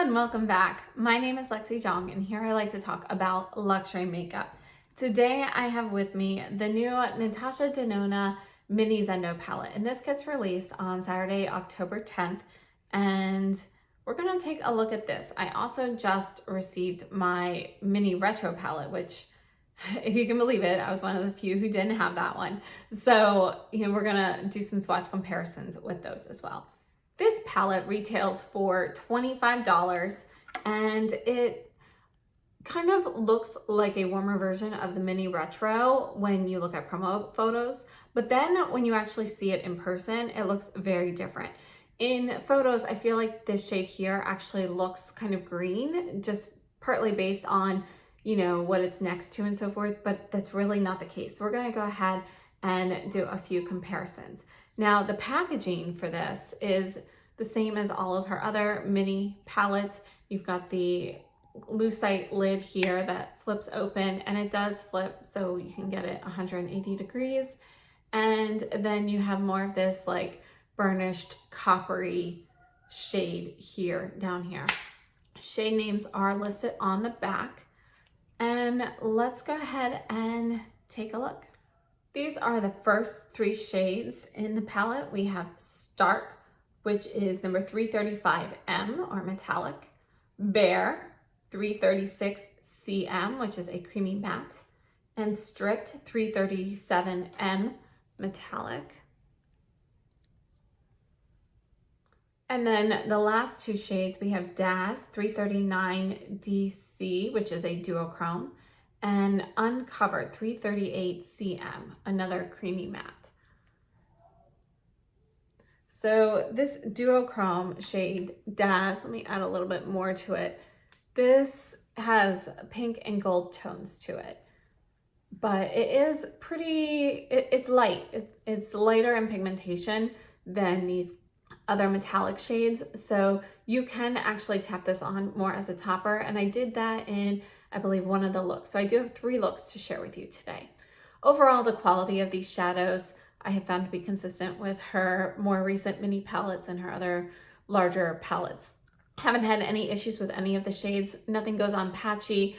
and welcome back. My name is Lexi Jong, and here I like to talk about luxury makeup. Today I have with me the new NATASHA DENONA Mini Zendo palette, and this gets released on Saturday, October 10th, and we're gonna take a look at this. I also just received my mini retro palette, which, if you can believe it, I was one of the few who didn't have that one. So, we're gonna do some swatch comparisons with those as well. This palette retails for $25, and it kind of looks like a warmer version of the mini retro when you look at promo photos, but then when you actually see it in person, it looks very different. In photos, I feel like this shade here actually looks kind of green, just partly based on, what it's next to and so forth, but that's really not the case. So we're gonna go ahead and do a few comparisons. Now, the packaging for this is the same as all of her other mini palettes. You've got the lucite lid here that flips open, and it does flip so you can get it 180 degrees. And then you have more of this like burnished coppery shade here, down here. Shade names are listed on the back. And let's go ahead and take a look. These are the first three shades in the palette. We have Stark, which is number 335M or metallic, Bare 336CM, which is a creamy matte, and Stripped 337M metallic. And then the last two shades, we have Daz 339DC, which is a duochrome, and Uncovered 338CM, another creamy matte. So this duochrome shade, Daz, let me add a little bit more to it. This has pink and gold tones to it, but it is pretty, it's light. It's lighter in pigmentation than these other metallic shades. So you can actually tap this on more as a topper. And I did that in, I believe, one of the looks. So I do have 3 looks to share with you today. Overall, the quality of these shadows I have found to be consistent with her more recent mini palettes and her other larger palettes. Haven't had any issues with any of the shades. Nothing goes on patchy.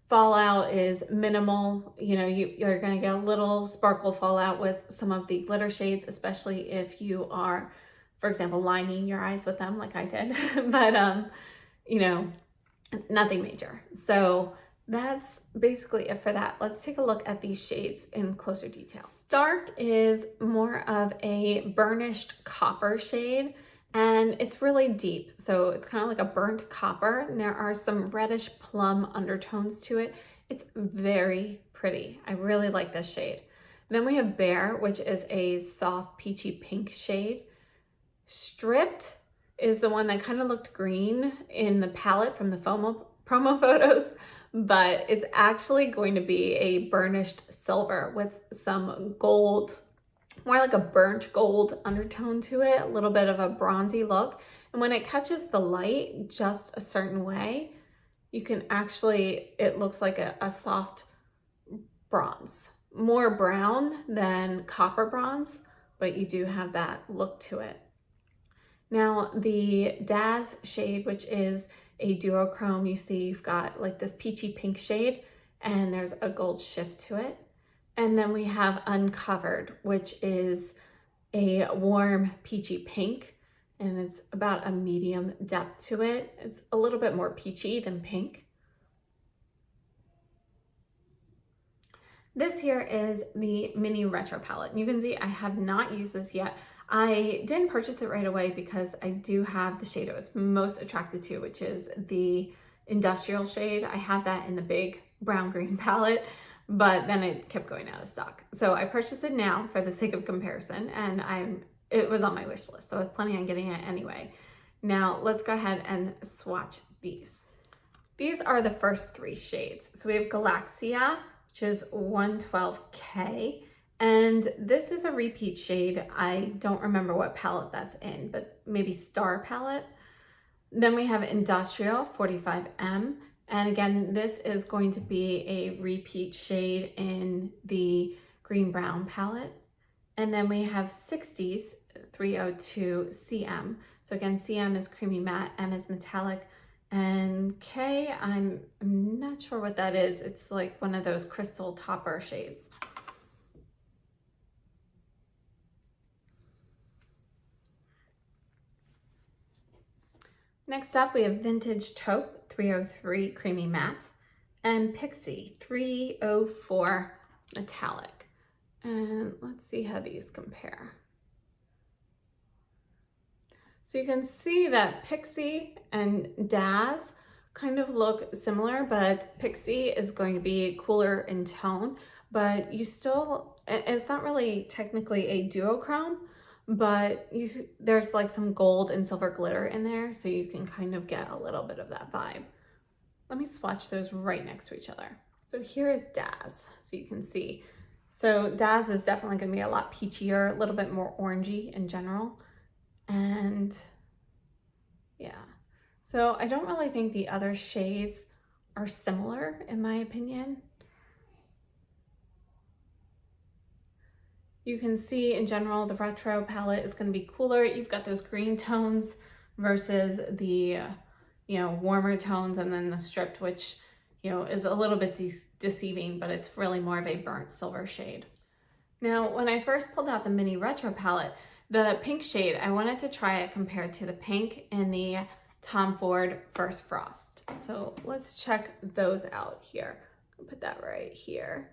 Fallout is minimal. You're gonna get a little sparkle fallout with some of the glitter shades, especially if you are, for example, lining your eyes with them like I did, but nothing major. So that's basically it for that. Let's take a look at these shades in closer detail. Stark is more of a burnished copper shade, and it's really deep. So it's kind of like a burnt copper, and there are some reddish plum undertones to it. It's very pretty. I really like this shade. Then we have Bare, which is a soft peachy pink shade. Stripped is the one that kind of looked green in the palette from the promo photos, but it's actually going to be a burnished silver with some gold, more like a burnt gold undertone to it, a little bit of a bronzy look. And when it catches the light just a certain way, you can actually, it looks like a soft bronze, more brown than copper bronze, but you do have that look to it. Now the Daz shade, which is a duochrome, you see you've got like this peachy pink shade and there's a gold shift to it. And then we have Uncovered, which is a warm peachy pink, and it's about a medium depth to it. It's a little bit more peachy than pink. This here is the mini retro palette. You can see I have not used this yet. I didn't purchase it right away because I do have the shade I was most attracted to, which is the industrial shade. I have that in the big brown green palette, but then it kept going out of stock. So I purchased it now for the sake of comparison, and it was on my wish list, so I was planning on getting it anyway. Now let's go ahead and swatch these. These are the first 3 shades. So we have Galaxia, which is 112K. And this is a repeat shade. I don't remember what palette that's in, but maybe Star palette. Then we have Industrial 45M. And again, this is going to be a repeat shade in the green brown palette. And then we have 60s 302 CM. So again, CM is creamy matte, M is metallic, And K, I'm not sure what that is. It's like one of those crystal topper shades. Next up, we have Vintage Taupe 303 Creamy Matte and Pixie 304 Metallic. And let's see how these compare. So you can see that Pixie and Daz kind of look similar, but Pixie is going to be cooler in tone, but you still, it's not really technically a duochrome, but there's like some gold and silver glitter in there, so you can kind of get a little bit of that vibe. Let me swatch those right next to each other. So here is Daz, so you can see. So Daz is definitely going to be a lot peachier, a little bit more orangey in general. And yeah, so I don't really think the other shades are similar in my opinion. You can see in general the retro palette is going to be cooler. You've got those green tones versus the warmer tones, and then the stripped, which is a little bit deceiving, but it's really more of a burnt silver shade. Now, when I first pulled out the mini retro palette, the pink shade, I wanted to try it compared to the pink in the Tom Ford First Frost. So let's check those out here. I'll put that right here.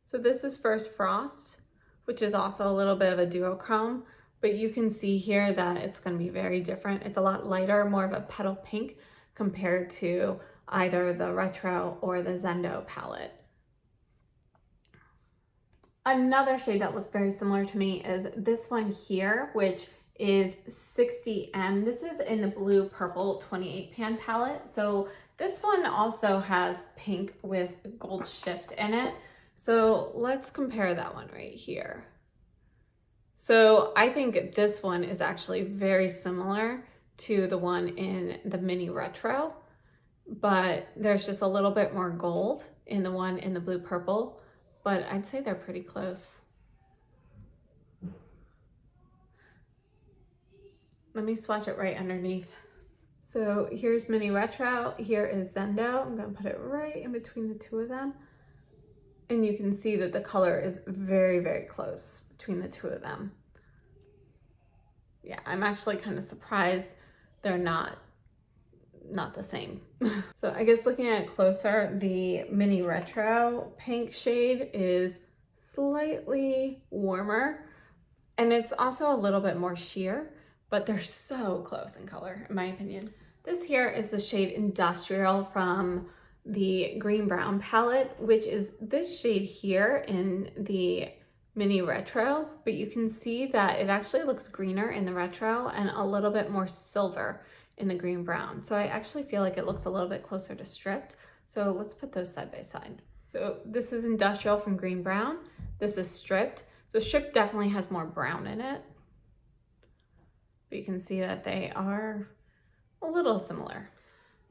So this is First Frost, which is also a little bit of a duochrome, but you can see here that it's going to be very different. It's a lot lighter, more of a petal pink compared to either the retro or the Zendo palette. Another shade that looked very similar to me is this one here, which is 60M. This is in the Blue Purple 28 pan palette. So this one also has pink with gold shift in it. So let's compare that one right here. So I think this one is actually very similar to the one in the mini retro, but there's just a little bit more gold in the one in the Blue Purple. But I'd say they're pretty close. Let me swatch it right underneath. So here's Mini Retro, here is Zendo. I'm gonna put it right in between the two of them. And you can see that the color is very, very close between the two of them. Yeah, I'm actually kind of surprised they're not the same. So I guess looking at it closer, the Mini Retro pink shade is slightly warmer, and it's also a little bit more sheer, but they're so close in color, in my opinion. This here is the shade Industrial from the Green Brown palette, which is this shade here in the Mini Retro, but you can see that it actually looks greener in the retro and a little bit more silver in the Green Brown. So I actually feel like it looks a little bit closer to Stripped. So let's put those side by side. So this is Industrial from Green Brown. This is Stripped. So Stripped definitely has more brown in it, but you can see that they are a little similar.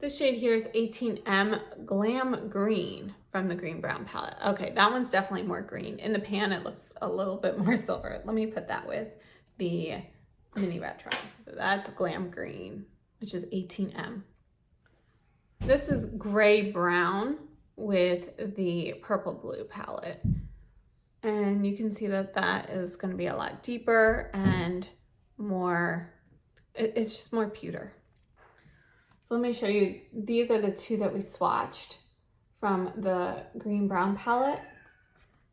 This shade here is 18M Glam Green from the Green Brown palette. Okay, that one's definitely more green. In the pan, it looks a little bit more silver. Let me put that with the Mini Retro. So that's Glam Green, which is 18M. This is Gray Brown with the Purple Blue palette. And you can see that that is going to be a lot deeper and more, it's just more pewter. So let me show you, these are the two that we swatched from the Green Brown palette.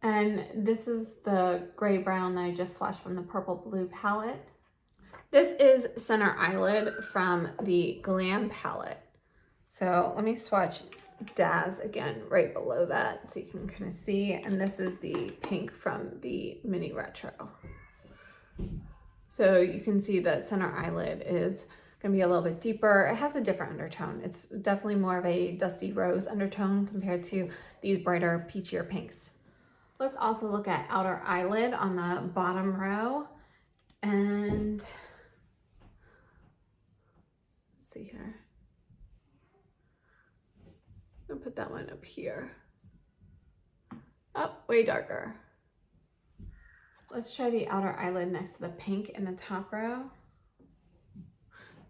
And this is the Gray Brown that I just swatched from the Purple Blue palette. This is Center Eyelid from the Glam palette. So let me swatch Daz again right below that so you can kind of see. And this is the pink from the Mini Retro. So you can see that Center Eyelid is going to be a little bit deeper. It has a different undertone. It's definitely more of a dusty rose undertone compared to these brighter peachier pinks. Let's also look at Outer Eyelid on the bottom row. And let's see here. I'm gonna put that one up here. Oh, way darker. Let's try the outer eyelid next to the pink in the top row.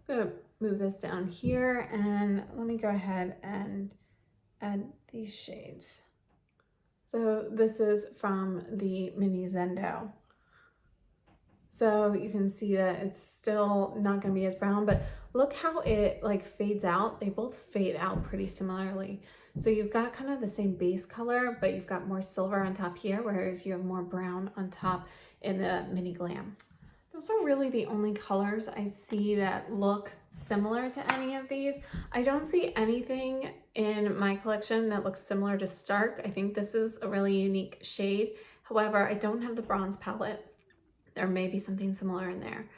I'm gonna move this down here, and let me go ahead and add these shades. So this is from the mini Zendo. So you can see that it's still not going to be as brown, but look how it like fades out. They both fade out pretty similarly. So you've got kind of the same base color, but you've got more silver on top here, whereas you have more brown on top in the mini Glam. Those are really the only colors I see that look similar to any of these. I don't see anything in my collection that looks similar to Stark. I think this is a really unique shade. However, I don't have the bronze palette. There may be something similar in there.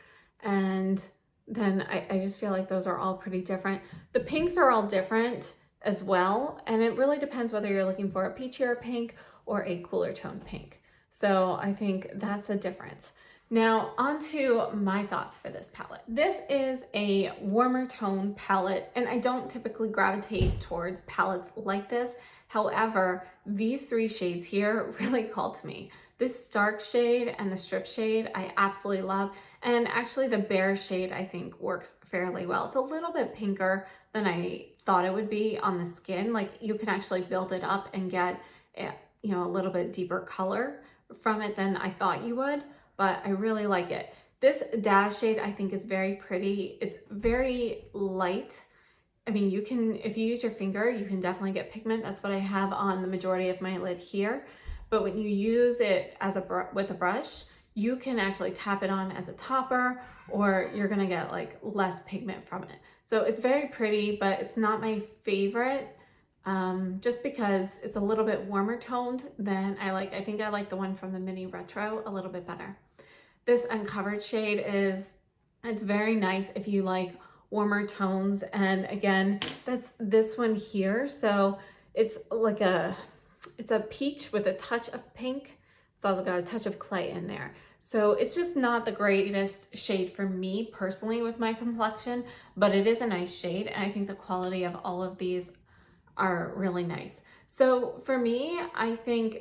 And then I just feel like those are all pretty different. The pinks are all different as well. And it really depends whether you're looking for a peachier pink or a cooler tone pink. So I think that's a difference. Now onto my thoughts for this palette. This is a warmer tone palette, and I don't typically gravitate towards palettes like this. However, these three shades here really call to me. This Stark shade and the Strip shade I absolutely love, and actually the Bare shade I think works fairly well. It's a little bit pinker than I thought it would be on the skin. Like you can actually build it up and get a little bit deeper color from it than I thought you would, but I really like it. This Dash shade I think is very pretty. It's very light. I mean, you can, if you use your finger, you can definitely get pigment. That's what I have on the majority of my lid here. But when you use it as with a brush, you can actually tap it on as a topper, or you're gonna get like less pigment from it. So it's very pretty, but it's not my favorite, just because it's a little bit warmer toned than I like. I think I like the one from the mini Retro a little bit better. This Uncovered shade it's very nice if you like warmer tones. And again, that's this one here. So it's like it's a peach with a touch of pink. It's also got a touch of clay in there. So it's just not the greatest shade for me personally with my complexion, but it is a nice shade. And I think the quality of all of these are really nice. So for me, I think,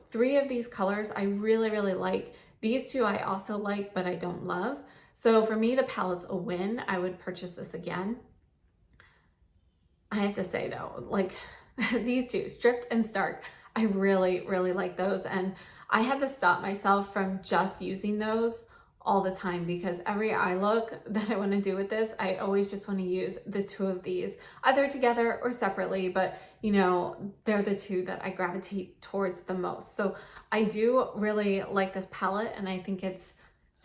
three of these colors I really, really like. These two I also like, but I don't love. So for me, the palette's a win. I would purchase this again. I have to say though, like these two, Stripped and Stark, I really, really like those. And I had to stop myself from just using those all the time, because every eye look that I want to do with this, I always just want to use the two of these, either together or separately, but they're the two that I gravitate towards the most. So I do really like this palette, and I think it's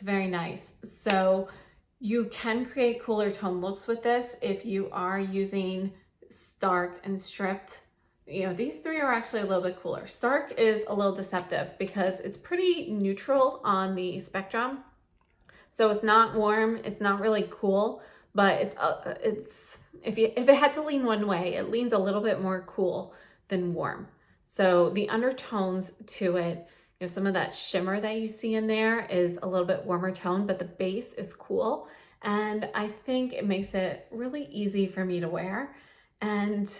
very nice. So you can create cooler tone looks with this if you are using Stark and Stripped. These three are actually a little bit cooler. Stark is a little deceptive because it's pretty neutral on the spectrum. So it's not warm, it's not really cool, but it's if it had to lean one way, it leans a little bit more cool than warm. So the undertones to it, some of that shimmer that you see in there is a little bit warmer tone, but the base is cool. And I think it makes it really easy for me to wear. And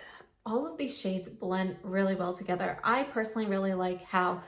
all of these shades blend really well together. I personally really like how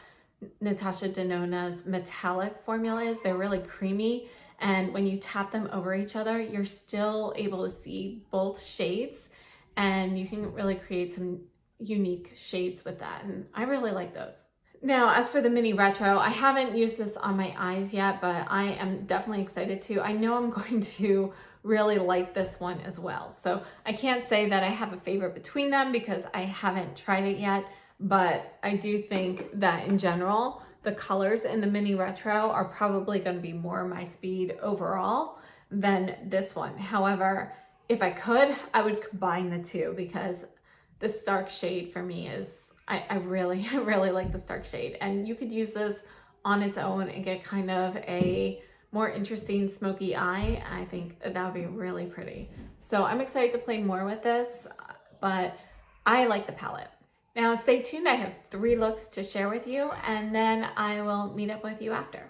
NATASHA Denona's metallic formula is. They're really creamy, and when you tap them over each other, you're still able to see both shades, and you can really create some unique shades with that, and I really like those. Now, as for the mini Retro, I haven't used this on my eyes yet, but I am definitely excited to. I know I'm going to really like this one as well. So I can't say that I have a favorite between them because I haven't tried it yet, but I do think that in general, the colors in the mini Retro are probably going to be more my speed overall than this one. However, if I could, I would combine the two, because the Stark shade for me is, I really like the Stark shade, and you could use this on its own and get kind of a more interesting smoky eye. I think that would be really pretty. So I'm excited to play more with this, but I like the palette. Now stay tuned, I have 3 looks to share with you, and then I will meet up with you after.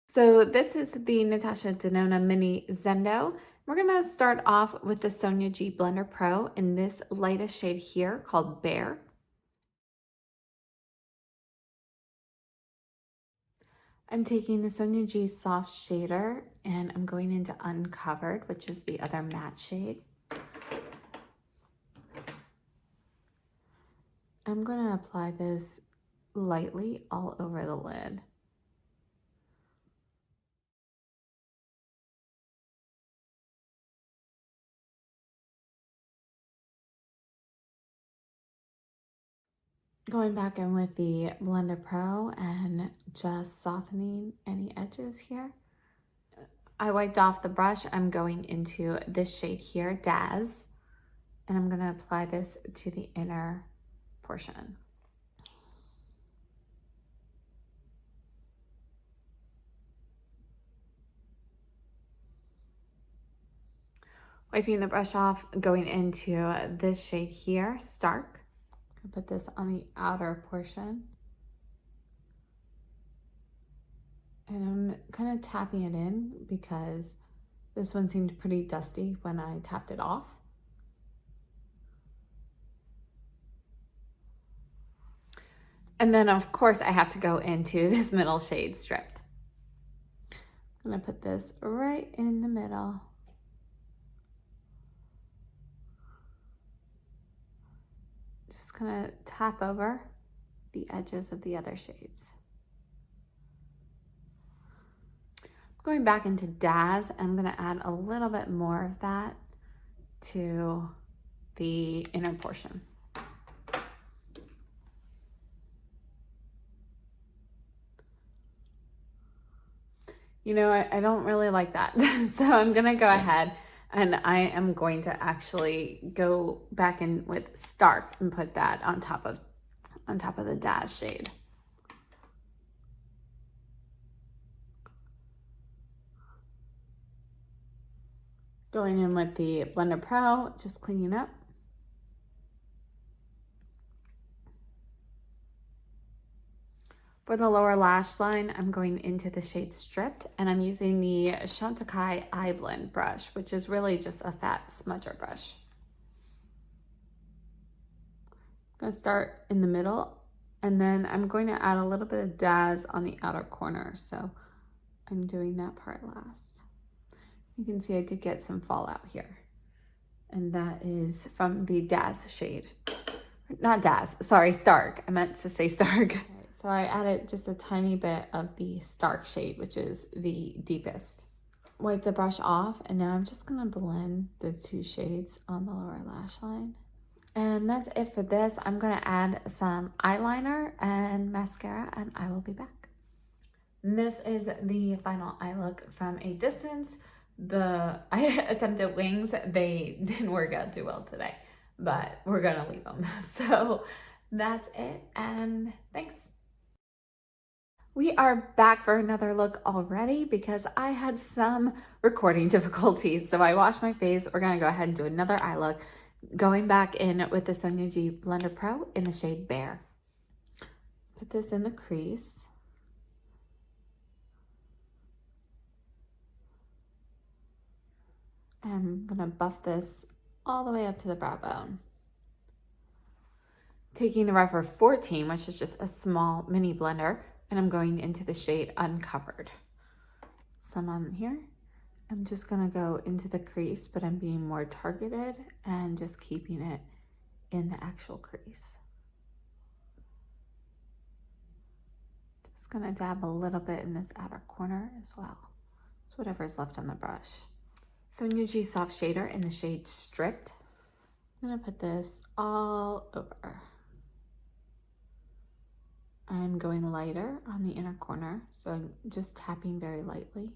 So this is the NATASHA Denona Mini Zendo. We're gonna start off with the Sonia G Blender Pro in this lightest shade here called Bare. I'm taking the Sonia G Soft Shader and I'm going into Uncovered, which is the other matte shade. I'm going to apply this lightly all over the lid. Going back in with the Blender Pro and just softening any edges here. I wiped off the brush. I'm going into this shade here, Daz, and I'm going to apply this to the inner portion. Wiping the brush off, going into this shade here, Stark. I'll put this on the outer portion. And I'm kind of tapping it in because this one seemed pretty dusty when I tapped it off. And then of course I have to go into this middle shade, Stripped. I'm gonna put this right in the middle. Just gonna tap over the edges of the other shades. Going back into Daz, I'm gonna add a little bit more of that to the inner portion. You know, I don't really like that. So I'm gonna go ahead and I am going to actually go back in with Stark and put that on top of the Daz shade. Going in with the Blender Pro, just cleaning up. For the lower lash line, I'm going into the shade Stripped, and I'm using the Chantecaille Eye Blend brush, which is really just a fat smudger brush. I'm going to start in the middle, and then I'm going to add a little bit of Daz on the outer corner, so I'm doing that part last. You can see I did get some fallout here, and that is from the Daz shade. Not Daz, sorry, Stark. I meant to say Stark. So I added just a tiny bit of the Stark shade, which is the deepest. Wipe the brush off, and now I'm just gonna blend the two shades on the lower lash line. And that's it for this. I'm gonna add some eyeliner and mascara, and I will be back. And this is the final eye look from a distance. I attempted wings. They didn't work out too well today, but we're gonna leave them. So that's it, and thanks. We are back for another look already because I had some recording difficulties. So I washed my face. We're gonna go ahead and do another eye look. Going back in with the Sonia G Blender Pro in the shade Bear. Put this in the crease. I'm gonna buff this all the way up to the brow bone. Taking the Rephr 14, which is just a small mini blender, and I'm going into the shade Uncovered. Some on here. I'm just gonna go into the crease, but I'm being more targeted and just keeping it in the actual crease. Just gonna dab a little bit in this outer corner as well. It's whatever's left on the brush. Sonia G Soft Shader in the shade Stripped. I'm gonna put this all over. I'm going lighter on the inner corner, so I'm just tapping very lightly.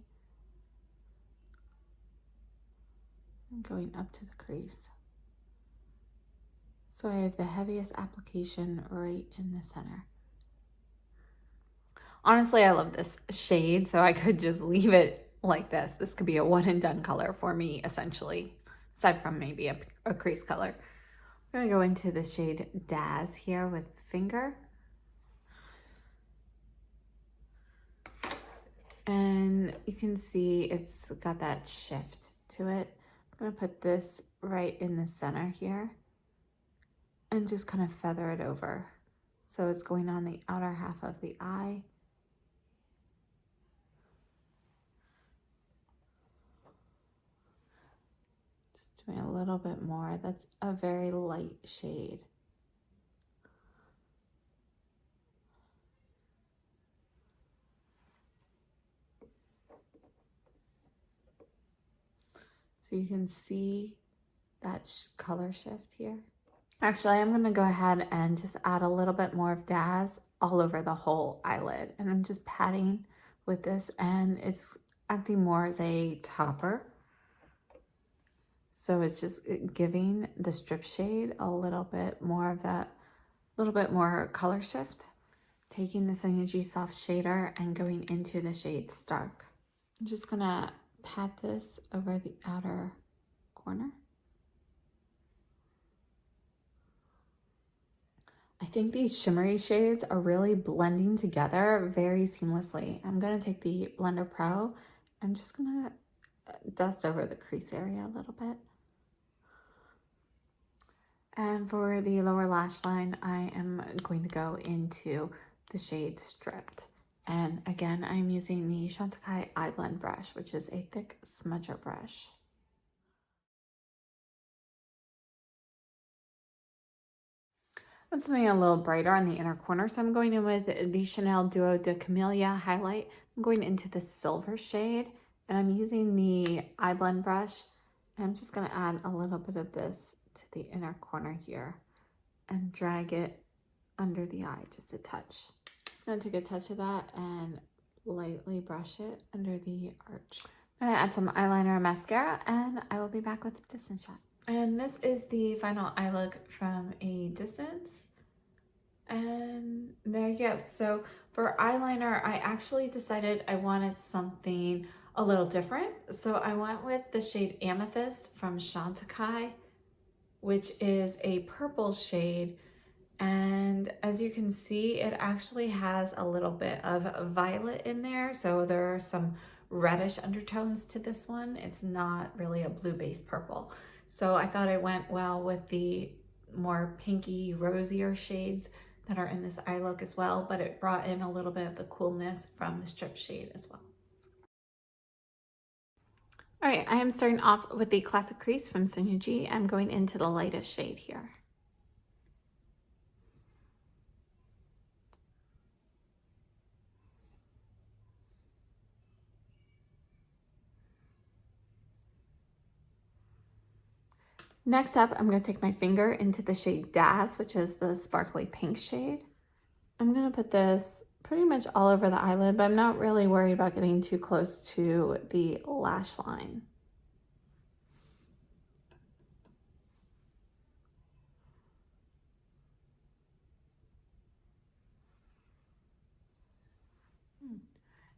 And going up to the crease. So I have the heaviest application right in the center. Honestly, I love this shade, so I could just leave it like this. This could be a one and done color for me, essentially, aside from maybe a crease color. I'm gonna go into the shade Daz here with Finger. And you can see it's got that shift to it. I'm gonna put this right in the center here and just kind of feather it over. So it's going on the outer half of the eye. Doing a little bit more. That's a very light shade. So you can see that color shift here. Actually, I'm going to go ahead and just add a little bit more of Daz all over the whole eyelid. And I'm just patting with this, and it's acting more as a topper. So it's just giving the strip shade a little bit more of that, little bit more color shift. Taking the Sonia G Soft Shader and going into the shade Stark. I'm just going to pat this over the outer corner. I think these shimmery shades are really blending together very seamlessly. I'm going to take the Blender Pro. I'm just going to dust over the crease area a little bit. And for the lower lash line, I am going to go into the shade Stripped. And again, I'm using the Chantecaille Eye Blend brush, which is a thick smudger brush. Want something a little brighter on the inner corner, so I'm going in with the Chanel Duo de Camellia highlight. I'm going into the silver shade, and I'm using the eye blend brush, and I'm just going to add a little bit of this to the inner corner here and drag it under the eye just a touch. Just going to take a touch of that and lightly brush it under the arch. I'm going to add some eyeliner and mascara, and I will be back with a distance shot. And this is the final eye look from a distance. And there you go. So for eyeliner, I actually decided I wanted something a little different. So I went with the shade Amethyst from Chantecaille, which is a purple shade. And as you can see, it actually has a little bit of violet in there. So there are some reddish undertones to this one. It's not really a blue-based purple. So I thought it went well with the more pinky, rosier shades that are in this eye look as well, but it brought in a little bit of the coolness from the strip shade as well. All right, I am starting off with the Classic Crease from Sonia G. I'm going into the lightest shade here. Next up, I'm going to take my finger into the shade Daz, which is the sparkly pink shade. I'm going to put this pretty much all over the eyelid, but I'm not really worried about getting too close to the lash line.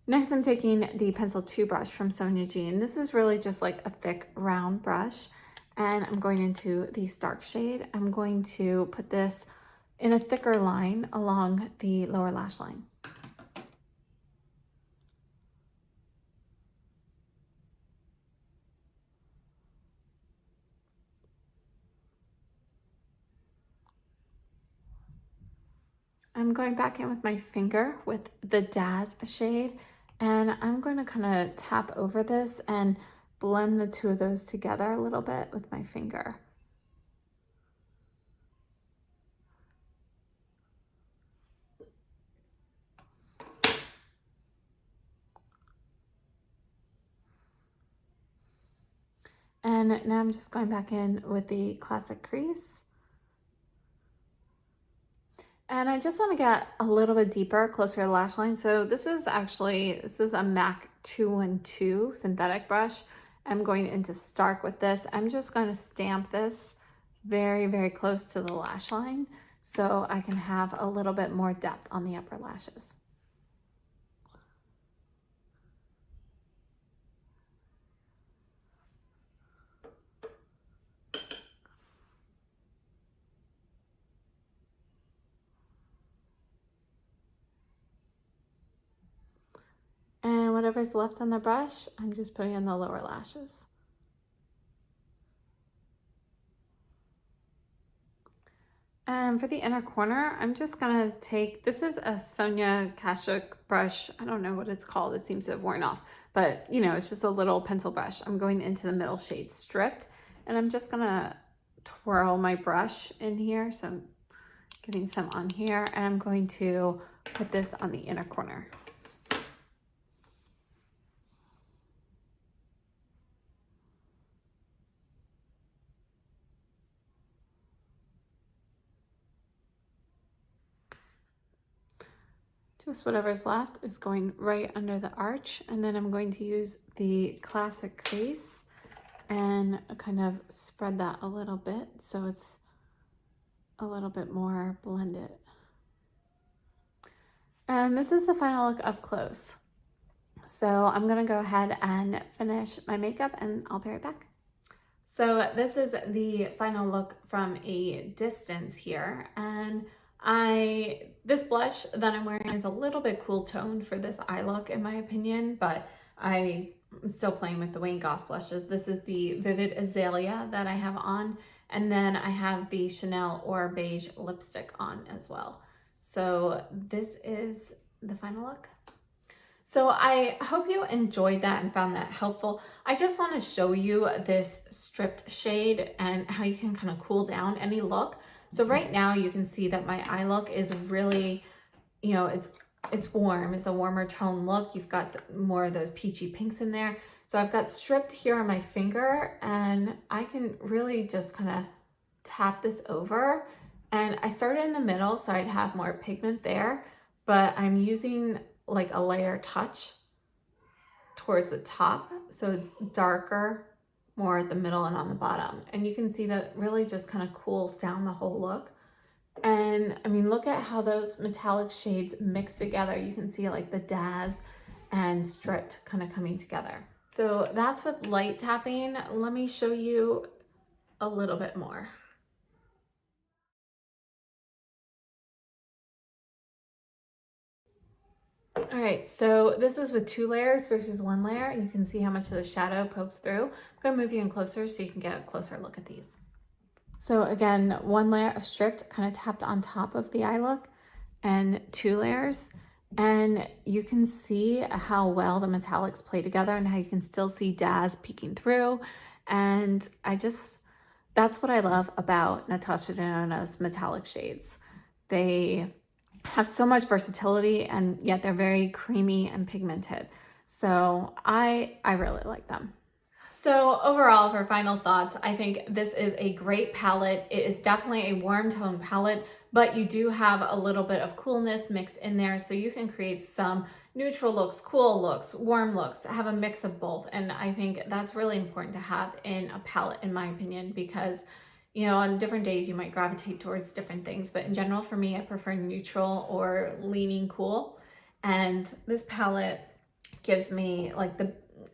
Next, I'm taking the Pencil 2 brush from Sonia G, and this is really just like a thick round brush. And I'm going into the Stark shade. I'm going to put this in a thicker line along the lower lash line. I'm going back in with my finger with the Daz shade, and I'm going to kind of tap over this and blend the two of those together a little bit with my finger. And now I'm just going back in with the Classic Crease. And I just want to get a little bit deeper, closer to the lash line. So this is a MAC 212 synthetic brush. I'm going into Stark with this. I'm just going to stamp this very, very close to the lash line so I can have a little bit more depth on the upper lashes. And whatever's left on the brush, I'm just putting on the lower lashes. And for the inner corner, I'm just gonna take, this is a Sonia Kashuk brush. I don't know what it's called. It seems to have worn off, but you know, it's just a little pencil brush. I'm going into the middle shade Stripped, And I'm just gonna twirl my brush in here. So I'm getting some on here, and I'm going to put this on the inner corner. Just whatever's left is going right under the arch, and then I'm going to use the classic crease and kind of spread that a little bit so it's a little bit more blended. And this is the final look up close. So I'm gonna go ahead and finish my makeup and I'll be right back. So this is the final look from a distance here, and this blush that I'm wearing is a little bit cool toned for this eye look in my opinion, but I'm still playing with the Wayne Goss blushes. This is the Vivid Azalea that I have on, and then I have the Chanel or Beige lipstick on as well. So this is the final look. So I hope you enjoyed that and found that helpful. I just want to show you this stripped shade and how you can kind of cool down any look. So right now you can see that my eye look is really, you know, it's warm. It's a warmer tone look. You've got more of those peachy pinks in there. So I've got stripped here on my finger, and I can really just kind of tap this over. And I started in the middle so I'd have more pigment there, but I'm using like a lighter touch towards the top, so it's darker more at the middle and on the bottom. And you can see that really just kind of cools down the whole look. And I mean, look at how those metallic shades mix together. You can see like the Daz and stripped kind of coming together. So that's with light tapping. Let me show you a little bit more. All right, so this is with 2 layers versus 1 layer, and you can see how much of the shadow pokes through. I'm gonna move you in closer so you can get a closer look at these. So again, 1 layer of stripped kind of tapped on top of the eye look, and 2 layers. And you can see how well the metallics play together and how you can still see Daz peeking through. And that's what I love about Natasha Denona's metallic shades. They have so much versatility, and yet they're very creamy and pigmented. So I really like them. So overall, for final thoughts, I think this is a great palette. It is definitely a warm tone palette, but you do have a little bit of coolness mixed in there, so you can create some neutral looks, cool looks, warm looks, have a mix of both. And I think that's really important to have in a palette, in my opinion, because you know, on different days you might gravitate towards different things, but in general for me, I prefer neutral or leaning cool. And this palette gives me like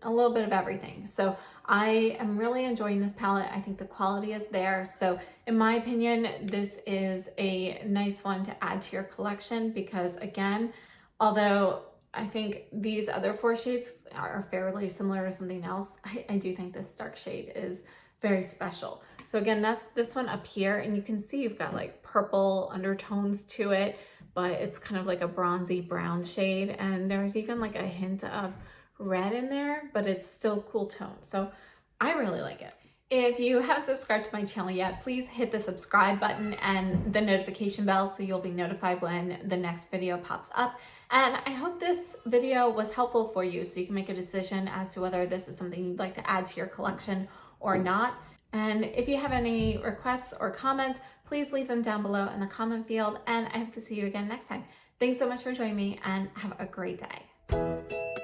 a little bit of everything. So I am really enjoying this palette. I think the quality is there. So in my opinion, this is a nice one to add to your collection because again, although I think these other 4 shades are fairly similar to something else, I do think this dark shade is very special. So again, that's this one up here, and you can see you've got like purple undertones to it, but it's kind of like a bronzy brown shade, and there's even like a hint of red in there, but it's still cool tone. So I really like it. If you haven't subscribed to my channel yet, please hit the subscribe button and the notification bell so you'll be notified when the next video pops up. And I hope this video was helpful for you so you can make a decision as to whether this is something you'd like to add to your collection or not. And if you have any requests or comments, please leave them down below in the comment field, and I hope to see you again next time. Thanks so much for joining me, and have a great day.